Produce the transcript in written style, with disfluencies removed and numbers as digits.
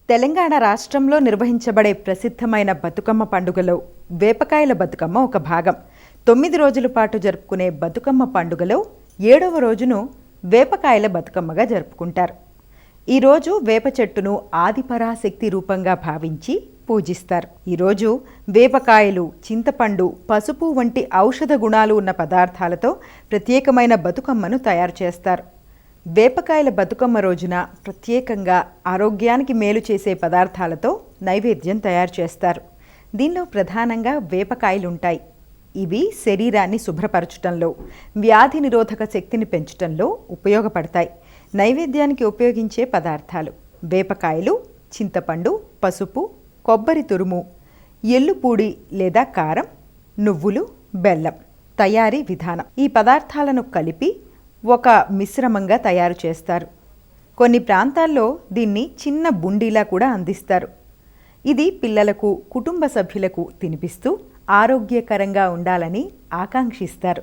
తెలంగాణ రాష్ట్రంలో నిర్వహించబడే ప్రసిద్ధమైన బతుకమ్మ పండుగలో వేపకాయల బతుకమ్మ ఒక భాగం. 9 రోజుల పాటు జరుపుకునే బతుకమ్మ పండుగలో 7వ రోజును వేపకాయల బతుకమ్మగా జరుపుకుంటారు. ఈరోజు వేప చెట్టును ఆదిపరాశక్తి రూపంగా భావించి పూజిస్తారు. ఈరోజు వేపకాయలు, చింతపండు, పసుపు వంటి ఔషధ గుణాలు ఉన్న పదార్థాలతో ప్రత్యేకమైన బతుకమ్మను తయారు చేస్తారు. వేపకాయల బతుకమ్మ రోజున ప్రత్యేకంగా ఆరోగ్యానికి మేలు చేసే పదార్థాలతో నైవేద్యం తయారు చేస్తారు. దీనిలో ప్రధానంగా వేపకాయలుంటాయి. ఇవి శరీరాన్ని శుభ్రపరచటంలో, వ్యాధి నిరోధక శక్తిని పెంచటంలో ఉపయోగపడతాయి. నైవేద్యానికి ఉపయోగించే పదార్థాలు: వేపకాయలు, చింతపండు, పసుపు, కొబ్బరి తురుము, ఎల్లుపూడి లేదా కారం, నువ్వులు, బెల్లం. తయారీ విధానం: ఈ పదార్థాలను కలిపి ఒక మిశ్రమంగా తయారు చేస్తారు. కొన్ని ప్రాంతాల్లో దీన్ని చిన్న బుండీలా కూడా అందిస్తారు. ఇది పిల్లలకు, కుటుంబ సభ్యులకు తినిపిస్తూ ఆరోగ్యకరంగా ఉండాలని ఆకాంక్షిస్తారు.